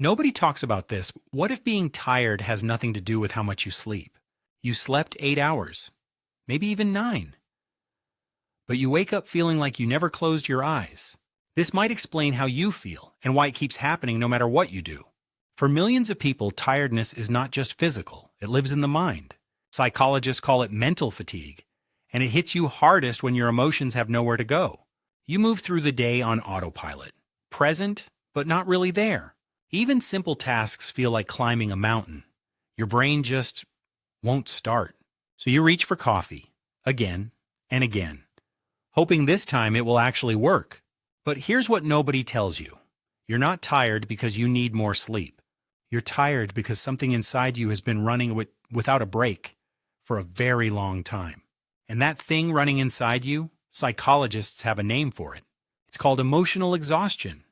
Nobody talks about this. What if being tired has nothing to do with how much you sleep? You slept 8 hours, maybe even 9, but you wake up feeling like you never closed your eyes. This might explain how you feel and why it keeps happening no matter what you do. For millions of people, tiredness is not just physical, it lives in the mind. Psychologists call it mental fatigue, and it hits you hardest when your emotions have nowhere to go. You move through the day on autopilot, present, but not really there. Even simple tasks feel like climbing a mountain. Your brain just won't start. So you reach for coffee, again and again, hoping this time it will actually work. But here's what nobody tells you. You're not tired because you need more sleep. You're tired because something inside you has been running without a break for a very long time. And that thing running inside you, psychologists have a name for it. It's called emotional exhaustion.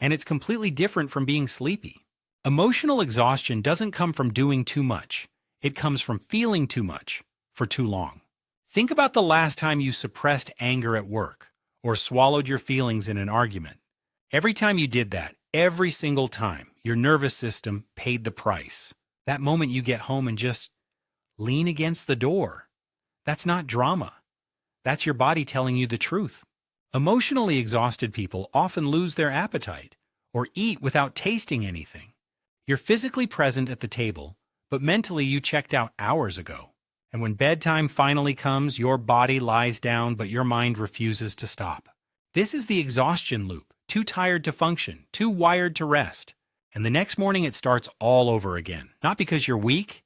And it's completely different from being sleepy. Emotional exhaustion doesn't come from doing too much. It comes from feeling too much for too long. Think about the last time you suppressed anger at work or swallowed your feelings in an argument. Every time you did that, every single time, your nervous system paid the price. That moment you get home and just lean against the door. That's not drama. That's your body telling you the truth. Emotionally exhausted people often lose their appetite or eat without tasting anything. You're physically present at the table, but mentally you checked out hours ago. And when bedtime finally comes, your body lies down, but your mind refuses to stop. This is the exhaustion loop, too tired to function, too wired to rest. And the next morning it starts all over again, not because you're weak,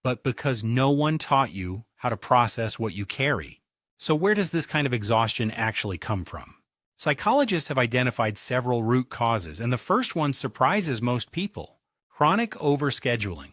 but because no one taught you how to process what you carry. So where does this kind of exhaustion actually come from? Psychologists have identified several root causes, and the first one surprises most people: chronic overscheduling.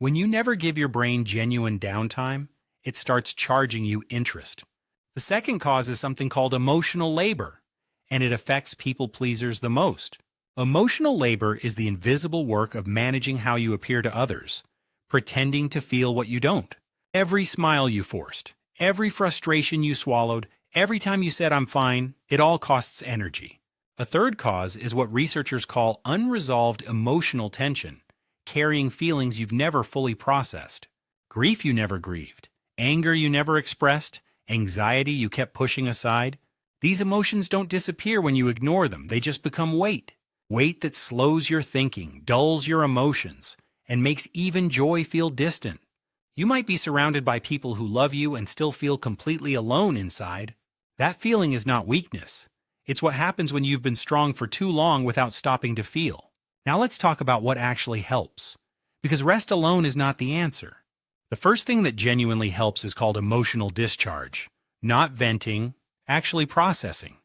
When you never give your brain genuine downtime, it starts charging you interest. The second cause is something called emotional labor, and it affects people pleasers the most. Emotional labor is the invisible work of managing how you appear to others, pretending to feel what you don't. Every smile you forced, every frustration you swallowed, every time you said "I'm fine," it all costs energy. A third cause is what researchers call unresolved emotional tension, carrying feelings you've never fully processed. Grief you never grieved, anger you never expressed, anxiety you kept pushing aside. These emotions don't disappear when you ignore them, they just become weight. Weight that slows your thinking, dulls your emotions, and makes even joy feel distant. You might be surrounded by people who love you and still feel completely alone inside. That feeling is not weakness. It's what happens when you've been strong for too long without stopping to feel. Now let's talk about what actually helps. Because rest alone is not the answer. The first thing that genuinely helps is called emotional discharge. Not venting, actually processing.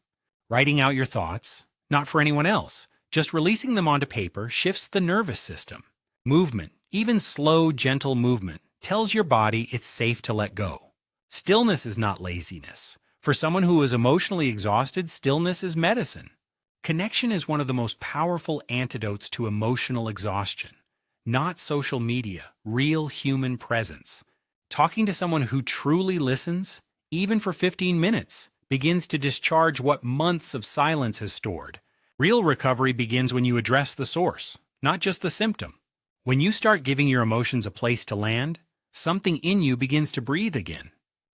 Writing out your thoughts, not for anyone else. Just releasing them onto paper shifts the nervous system. Movement, even slow, gentle movement, tells your body it's safe to let go. Stillness is not laziness. For someone who is emotionally exhausted, stillness is medicine. Connection is one of the most powerful antidotes to emotional exhaustion. Not social media, real human presence. Talking to someone who truly listens, even for 15 minutes, begins to discharge what months of silence has stored. Real recovery begins when you address the source, not just the symptom. When you start giving your emotions a place to land, something in you begins to breathe again.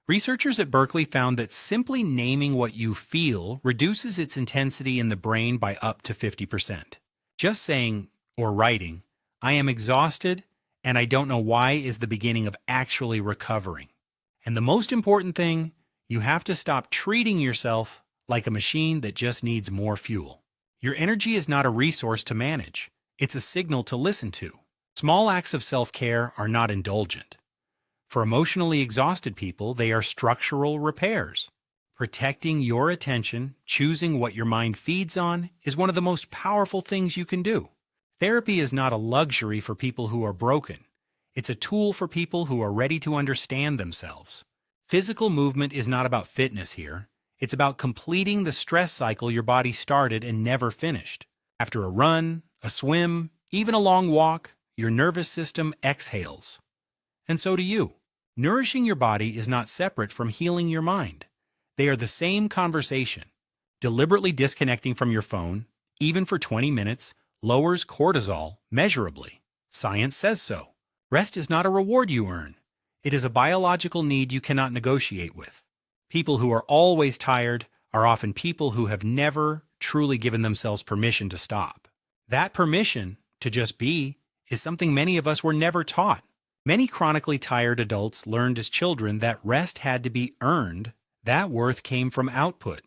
Researchers at Berkeley found that simply naming what you feel reduces its intensity in the brain by up to 50%. Just saying, or writing, "I am exhausted and I don't know why," is the beginning of actually recovering. And the most important thing, you have to stop treating yourself like a machine that just needs more fuel. Your energy is not a resource to manage. It's a signal to listen to. Small acts of self-care are not indulgent. For emotionally exhausted people, they are structural repairs. Protecting your attention, choosing what your mind feeds on, is one of the most powerful things you can do. Therapy is not a luxury for people who are broken. It's a tool for people who are ready to understand themselves. Physical movement is not about fitness here. It's about completing the stress cycle your body started and never finished. After a run, a swim, even a long walk, your nervous system exhales. And so do you. Nourishing your body is not separate from healing your mind. They are the same conversation. Deliberately disconnecting from your phone, even for 20 minutes, lowers cortisol measurably. Science says so. Rest is not a reward you earn. It is a biological need you cannot negotiate with. People who are always tired are often people who have never truly given themselves permission to stop. That permission to just be is something many of us were never taught. Many chronically tired adults learned as children that rest had to be earned, that worth came from output.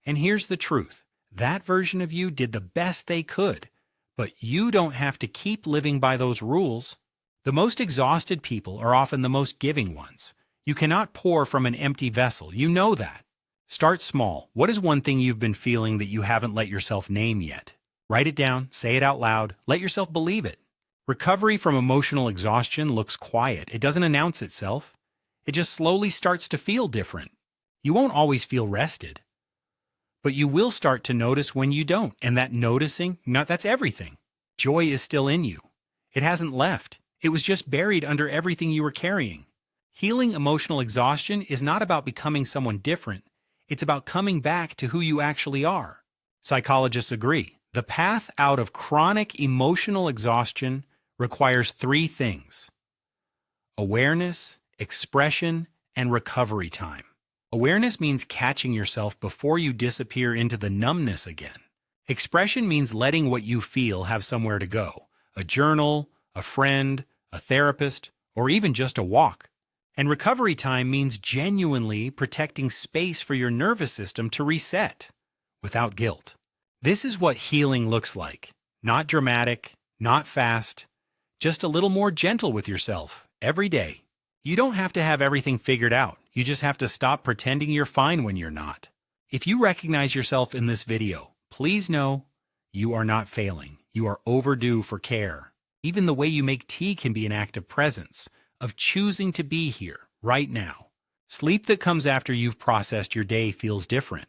And here's the truth. That version of you did the best they could, but you don't have to keep living by those rules. The most exhausted people are often the most giving ones. You cannot pour from an empty vessel, you know that. Start small. What is one thing you've been feeling that you haven't let yourself name yet? Write it down, say it out loud, let yourself believe it. Recovery from emotional exhaustion looks quiet. It doesn't announce itself. It just slowly starts to feel different. You won't always feel rested, but you will start to notice when you don't, and that noticing, that's everything. Joy is still in you. It hasn't left. It was just buried under everything you were carrying. Healing emotional exhaustion is not about becoming someone different. It's about coming back to who you actually are. Psychologists agree. The path out of chronic emotional exhaustion requires 3 things: awareness, expression, and recovery time. Awareness means catching yourself before you disappear into the numbness again. Expression means letting what you feel have somewhere to go: a journal, a friend, a therapist, or even just a walk. And recovery time means genuinely protecting space for your nervous system to reset without guilt. This is what healing looks like. Not dramatic, not fast, just a little more gentle with yourself every day. You don't have to have everything figured out. You just have to stop pretending you're fine when you're not. If you recognize yourself in this video, please know you are not failing. You are overdue for care. Even the way you make tea can be an act of presence, of choosing to be here, right now. Sleep that comes after you've processed your day feels different.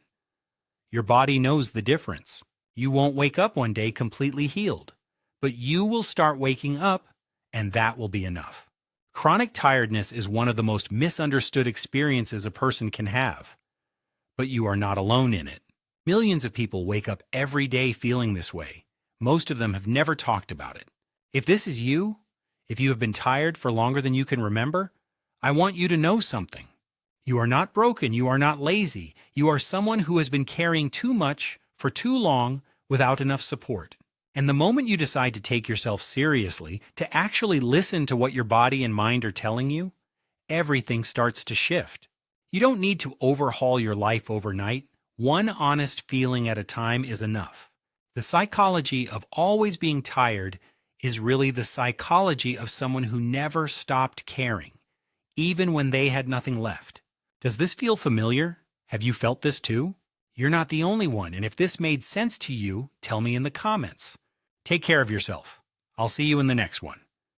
Your body knows the difference. You won't wake up one day completely healed, but you will start waking up, and that will be enough. Chronic tiredness is one of the most misunderstood experiences a person can have, but you are not alone in it. Millions of people wake up every day feeling this way. Most of them have never talked about it. If this is you, if you have been tired for longer than you can remember, I want you to know something. You are not broken. You are not lazy. You are someone who has been carrying too much for too long without enough support. And the moment you decide to take yourself seriously, to actually listen to what your body and mind are telling you, everything starts to shift. You don't need to overhaul your life overnight. One honest feeling at a time is enough. The psychology of always being tired is really the psychology of someone who never stopped caring, even when they had nothing left. Does this feel familiar? Have you felt this too? You're not the only one, and if this made sense to you, tell me in the comments. Take care of yourself. I'll see you in the next one.